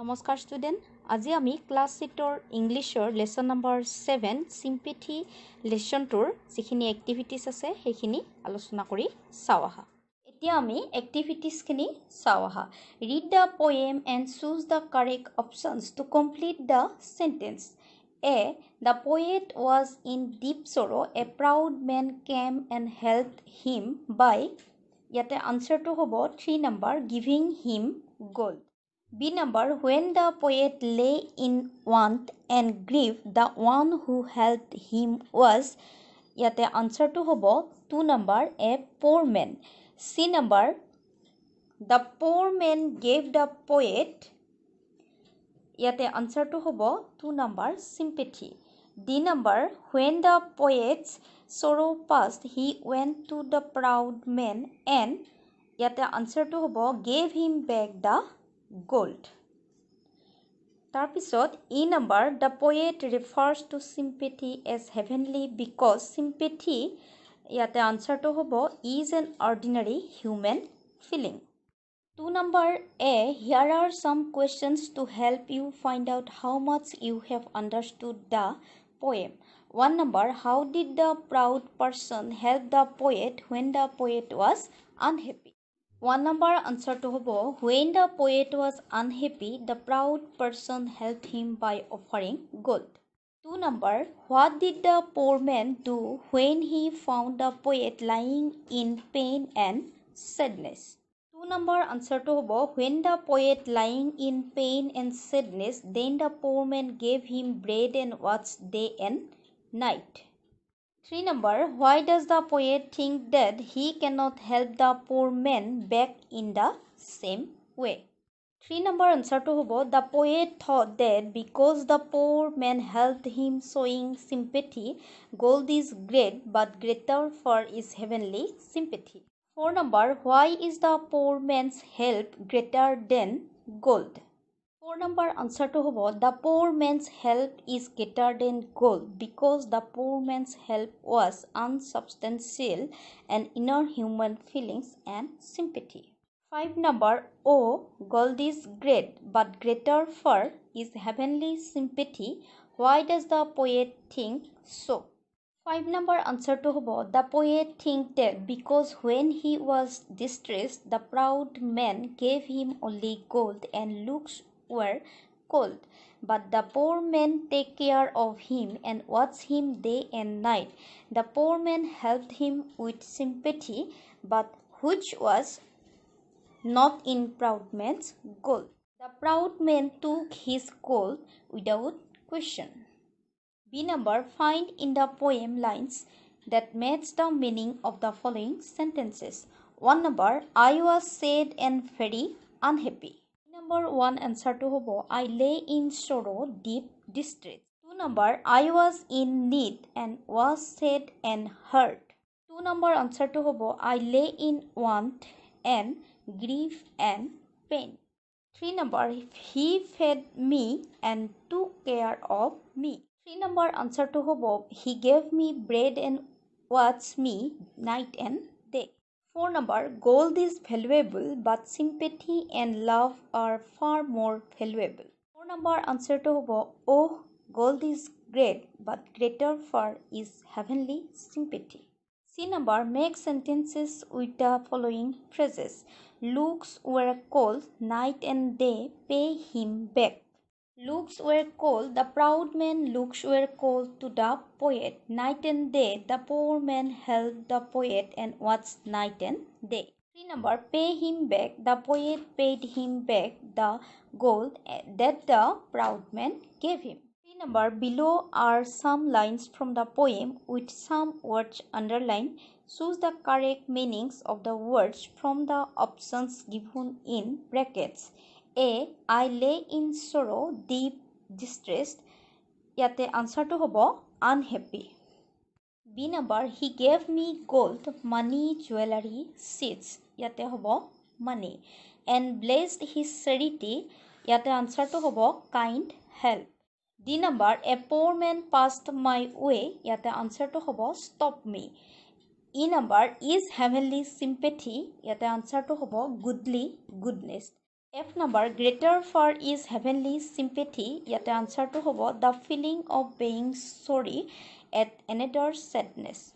নমস্কাৰ ষ্টুডেণ্ট আজি আমি ক্লাছ 8ৰ ইংলিছৰ লেসন নম্বৰ 7 সিম্পেথি লেসনটোৰ যিখিনি এক্টিভিটিজ আছে সেইখিনি আলোচনা কৰি চাও আহা এতিয়া আমি এক্টিভিটিজখিনি চাও আহা read the poem and choose the correct options to complete the sentence A. The poet was in deep sorrow. A proud man came and helped him by yate answer to hobo 3 number giving him gold. B number when the poet lay in want and grief, the one who helped him was yate answer to hobo 2 number a poor man. C number the poor man gave the poet yate answer to hobo 2 number sympathy. D number when the poet's sorrow passed, he went to the proud man and yate answer to hobo gave him back the gold. Tarpisot E number the poet refers to sympathy as heavenly because sympathy yate answer to hobo is an ordinary human feeling. 2 number A, here are some questions to help you find out how much you have understood the poem. 1 number, how did the proud person help the poet when the poet was unhappy? 1 number answer to hobo when the poet was unhappy, the proud person helped him by offering gold. 2 number, what did the poor man do when he found the poet lying in pain and sadness? 2 number answer to hobo when the poet lying in pain and sadness, then the poor man gave him bread and watched day and night. 3 number, why does the poet think that he cannot help the poor man back in the same way? 3 number answer to hobo the poet thought that because the poor man helped him showing sympathy, gold is great but greater for is heavenly sympathy. 4 number, why is the poor man's help greater than gold? 4 number answer to hobo the poor man's help is greater than gold because the poor man's help was unsubstantial and inner human feelings and sympathy. 5 number, oh, gold is great but greater for is heavenly sympathy. Why does the poet think so? 5 number answer to hobo the poet think that because when he was distressed, the proud man gave him only gold and looks were cold, but the poor man take care of him and watch him day and night. The poor man helped him with sympathy, but which was not in proud man's gold. The proud man took his gold without question. B number, find in the poem lines that match the meaning of the following sentences. 1 number, I was sad and very unhappy. Number 1 answer to hobo I lay in sorrow deep distress. 2 number, I was in need and was sad and hurt. 2 number answer to hobo I lay in want and grief and pain. 3 number, he fed me and took care of me. 3 number answer to hobo he gave me bread and watched me night and day. 4 number, gold is valuable but sympathy and love are far more valuable. 4 number answer to hobo oh, gold is great but greater far is heavenly sympathy. C number, make sentences with the following phrases. Looks were cold, night and day pay him back. Looks were cold, the proud man looks were cold to the poet. Night and day, the poor man helped the poet and watched night and day. 3 number, pay him back, the poet paid him back the gold that the proud man gave him. 3 number, below are some lines from the poem with some words underlined. Choose the correct meanings of the words from the options given in brackets. A, I lay in sorrow, deep distressed. Yate answer to hobo unhappy. B number, he gave me gold, money, jewelry, seeds. Yate hobo money. And blessed his charity. Yate answer to hobo kind help. D number, a poor man passed my way. Yate answer to hobo stop me. E number, is heavenly sympathy. Yate answer to hobo goodly goodness. F number, greater for is heavenly sympathy. Yate answer to hobo the feeling of being sorry at another's sadness.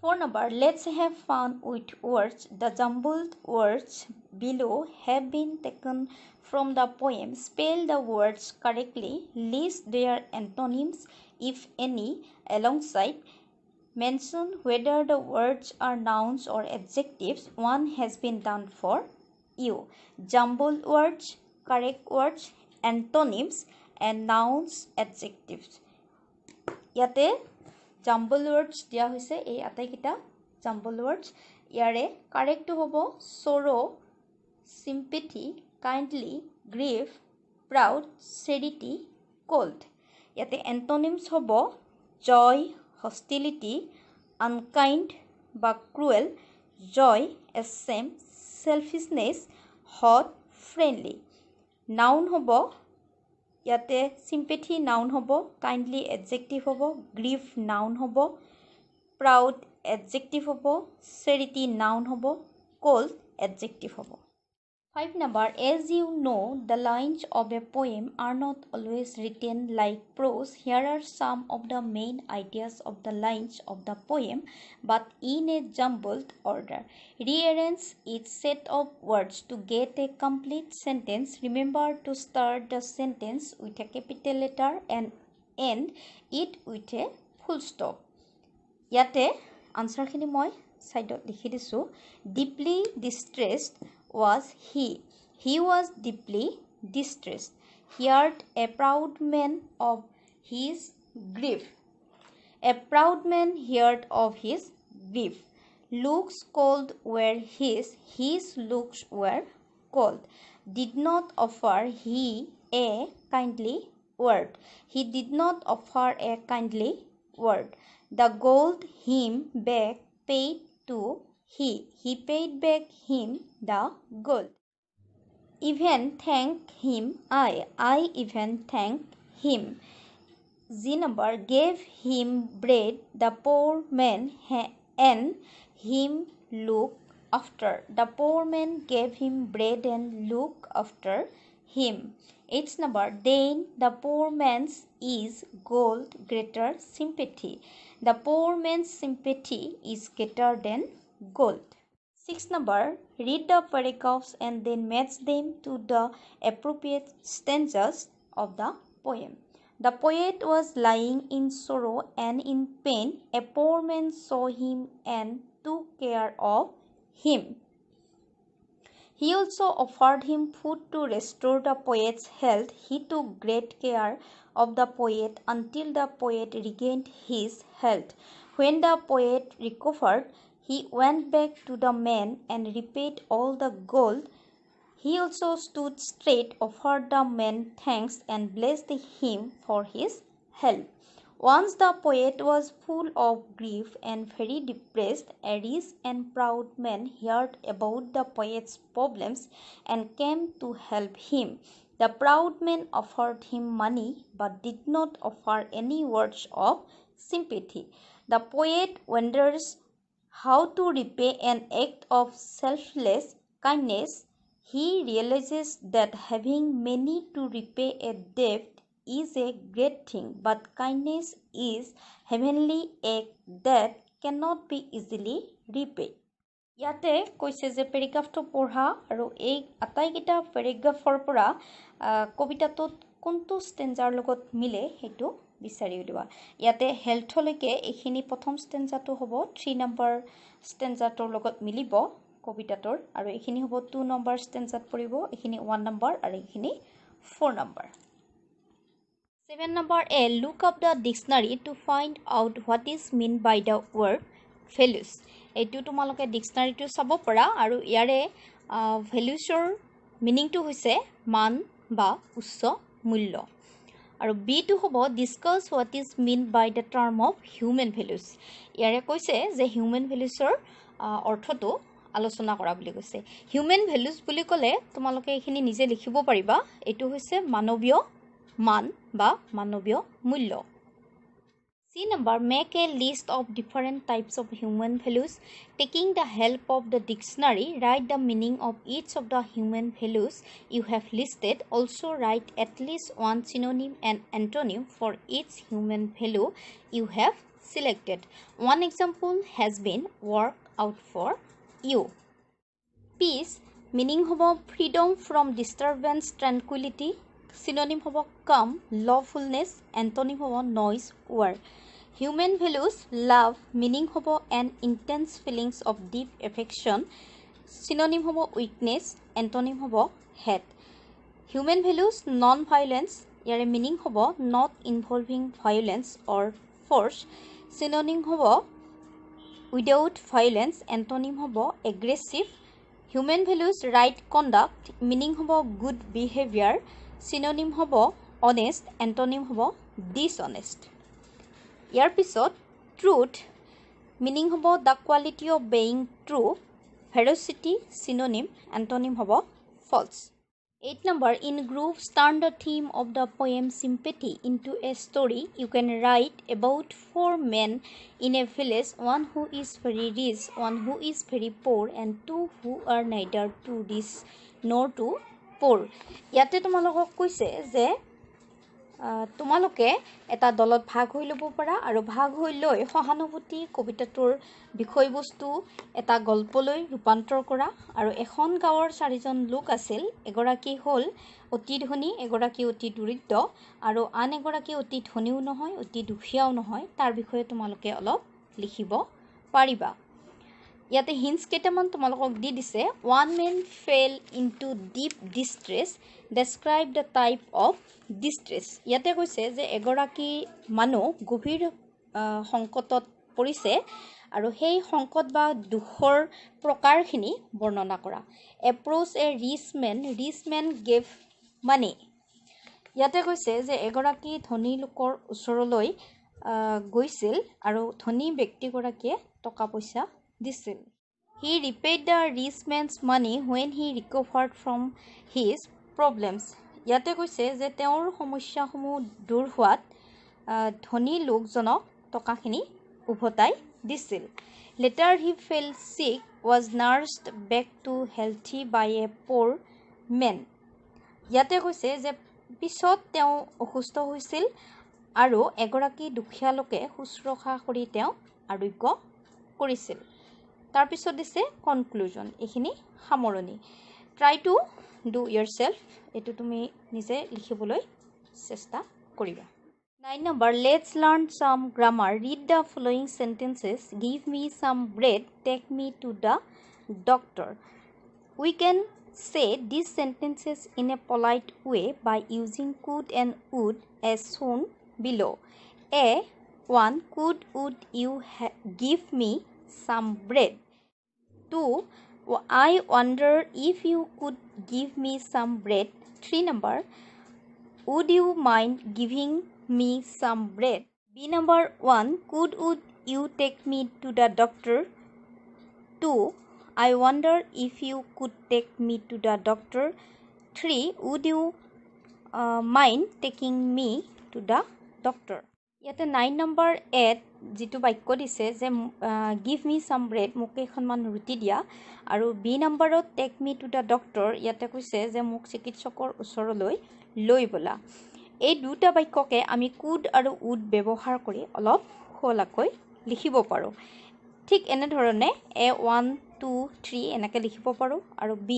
4 number, let's have fun with words. The jumbled words below have been taken from the poem. Spell the words correctly. List their antonyms, if any, alongside. Mention whether the words are nouns or adjectives. One has been done for you. Jumbled words, correct words, antonyms, and nouns, adjectives. Yate jumble words dia hoise ei atai kita jumble words. Yare correct to hobo sorrow, sympathy, kindly, grief, proud, serenity, cold. Yate antonyms hobo joy, hostility, unkind ba cruel, joy, ashamed, selfishness, hot, friendly. Noun hobo ইয়াতে sympathy noun hobo, kindly adjective hobo, grief noun hobo, proud adjective hobo, serenity noun hobo, cold adjective hobo. 5 number, as you know, the lines of a poem are not always written like prose. Here are some of the main ideas of the lines of the poem, but in a jumbled order. Rearrange each set of words to get a complete sentence. Remember to start the sentence with a capital letter and end it with a full stop. Yate answer khini moi side likhi disu. Deeply distressed was he. He was deeply distressed. Heard a proud man of his grief. A proud man heard of his grief. Looks cold were his looks were cold. Did not offer he a kindly word. He did not offer a kindly word. The gold him back paid to he paid back him the gold. Even thank him I even thank him. Z number, gave him bread the poor man and him look after. The poor man gave him bread and look after him. H number, then the poor man's is gold greater sympathy. The poor man's sympathy is greater than gold. 6 number, read the paragraphs and then match them to the appropriate stanzas of the poem. The poet was lying in sorrow and in pain. A poor man saw him and took care of him. He also offered him food to restore the poet's health. He took great care of the poet until the poet regained his health. When the poet recovered, he went back to the man and repaid all the gold. He also stood straight, offered the man thanks, and blessed him for his help. Once the poet was full of grief and very depressed. A rich and proud man heard about the poet's problems and came to help him. The proud man offered him money but did not offer any words of sympathy. The poet wonders how to repay an act of selfless kindness. He realizes that having many to repay a debt is a great thing, but kindness is heavenly act that cannot be easily repaid. ইয়াতে কৈছে যে পেৰাগ্ৰাফটো পঢ়া আৰু এই আটাইকেইটা পেৰাগ্ৰাফৰ পৰা কবিতাটোত কোনটো ষ্টেঞ্জাৰ লগত মিলে সেইটো বিচাৰি উলিওৱা। ইয়াতে হেল্থলৈকে এইখিনি প্ৰথম ষ্টেঞ্জাটো হ'ব 3 নম্বৰ ষ্টেঞ্জাটোৰ লগত মিলিব কবিতাটোৰ, আৰু এইখিনি হ'ব 2 নম্বৰ ষ্টেঞ্জাত পৰিব, এইখিনি 1 নম্বৰ আৰু এইখিনি 4 number. 7 number, A. Look up the dictionary to find out what is meant by the word values. এইটো তোমালোকে ডিকচনাৰীটো চাব পৰা, আৰু ইয়াৰে ভেলুছৰ মিনিংটো হৈছে মান বা উচ্চ মূল্য। আৰু বিটো হ'ব discuss what is mean by the term of human values. ইয়াৰে কৈছে যে হিউমেন ভেলুছৰ অৰ্থটো আলোচনা কৰা বুলি কৈছে। হিউমেন ভেলুজ বুলি ক'লে তোমালোকে এইখিনি নিজে লিখিব পাৰিবা। এইটো হৈছে মানৱীয় মান বা মানৱীয় মূল্য। C number, make a list of different types of human values. Taking the help of the dictionary, write the meaning of each of the human values you have listed. Also write at least one synonym and antonym for each human value you have selected. One example has been work out for you. Peace, meaning hobo freedom from disturbance, tranquility. Synonym hobo calm, lawfulness. Antonym hobo noise, war. Human values, love, meaning hobo an intense feelings of deep affection. Synonym hobo weakness. Antonym hobo hate. Human values, non-violence. Yare meaning hobo not involving violence or force. Synonym hobo without violence. Antonym hobo aggressive. Human values, right conduct, meaning hobo good behavior. Synonym hobo honest. Antonym hobo dishonest. Yar pisot truth, meaning hobo the quality of being true. Veracity, synonym. Antonym hobo false. 8 number, in groups turn the theme of the poem sympathy into a story. You can write about 4 men in a village, one who is very rich, one who is very poor, and 2 who are neither too rich nor too poor. Yate tumalokok koise je তোমালোকে এটা দলত ভাগ হৈ ল'ব পাৰা আৰু ভাগ হৈ লৈ সহানুভূতি কবিতাটোৰ বিষয়বস্তু এটা গল্পলৈ ৰূপান্তৰ কৰা। আৰু এখন গাঁৱৰ 4জন লোক আছিল, এগৰাকী হ'ল অতি ধনী, এগৰাকী অতি দৰিদ্ৰ আৰু আন এগৰাকী অতি ধনীও নহয়, অতি দুখীয়াও নহয়। তাৰ বিষয়ে তোমালোকে অলপ লিখিব পাৰিবা। ইয়াতে হিন্টস কেইটামান তোমালোকক দি দিছে। One man fell into deep distress. Describe the type of distress. ইয়াতে কৈছে যে এগৰাকী মানুহ গভীৰ সংকটত পৰিছে আৰু সেই সংকট বা দুখৰ প্ৰকাৰখিনি বৰ্ণনা কৰা। Approach a rich man. Rich man gave money. ইয়াতে কৈছে যে এগৰাকী ধনী লোকৰ ওচৰলৈ গৈছিল আৰু ধনী ব্যক্তিগৰাকীয়ে টকা পইচা দিছিল। He repaid the rich man's money when he recovered from his problems. ইয়াতে কৈছে যে তেওঁৰ সমস্যাসমূহ দূৰ হোৱাত ধনী লোকজনক টকাখিনি উভতাই দিছিল। Later he fell sick, was nursed back to healthy by a poor man. ইয়াতে কৈছে যে পিছত তেওঁ অসুস্থ হৈছিল আৰু এগৰাকী দুখীয়া লোকে শুশ্ৰূষা কৰি তেওঁ আৰোগ্য কৰিছিল। তাৰ পিছত দিছে কনক্লুজন, এইখিনি সামৰণি। ট্ৰাই টু ডু yourself, এইটো তুমি নিজে লিখিবলৈ চেষ্টা কৰিবা। 9 number, let's learn some grammar. Read the following sentences. Give me some bread, take me to the doctor. We can say these sentences in a polite way by using could and would as shown below. A. 1. Could would you give me some bread? 2. I wonder if you could give me some bread. 3 number, would you mind giving me some bread? B number 1, could would you take me to the doctor? 2. I wonder if you could take me to the doctor. 3. Would you mind taking me to the doctor? ইয়াতে 9 number এত যিটো বাক্য দিছে যে give me some bread, মোক কেইখনমান ৰুটি দিয়া। আৰু বি নম্বৰত take me to the doctor, ইয়াতে কৈছে যে মোক চিকিৎসকৰ ওচৰলৈ লৈ বলা। এই দুটা বাক্যকে আমি কুড আৰু উড ব্যৱহাৰ কৰি অলপ খোলাকৈ লিখিব পাৰোঁ। ঠিক এনেধৰণে A 1 2 3 এনেকৈ লিখিব পাৰোঁ আৰু B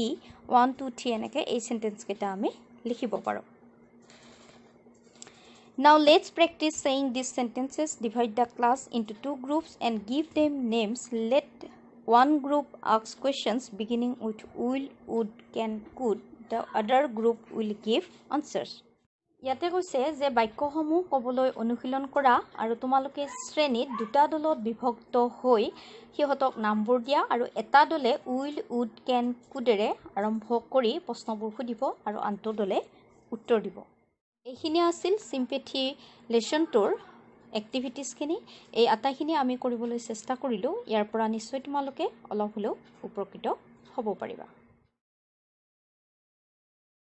1 2 3 এনেকৈ এই চেণ্টেন্সকেইটা আমি লিখিব পাৰোঁ। Now let's practice saying these sentences. Divide the class into 2 groups and give them names. Let one group ask questions beginning with will, would, can, could. The other group will give answers. ইয়াতে কৈছে যে বাক্যসমূহ ক'বলৈ অনুশীলন কৰা আৰু তোমালোকে শ্ৰেণীত দুটা দলত বিভক্ত হৈ সিহঁতক নামবোৰ দিয়া আৰু এটা দলে উইল, উড, কেন, কুডেৰে আৰম্ভ কৰি প্ৰশ্নবোৰ সুধিব আৰু আনটো দলে উত্তৰ দিব। এইখিনি আছিল চিম্পেথি লেচনটোৰ এক্টিভিটিছখিনি। এই আটাইখিনি আমি কৰিবলৈ চেষ্টা কৰিলোঁ। ইয়াৰ পৰা নিশ্চয় তোমালোকে অলপ হ'লেও উপকৃত হ'ব পাৰিবা।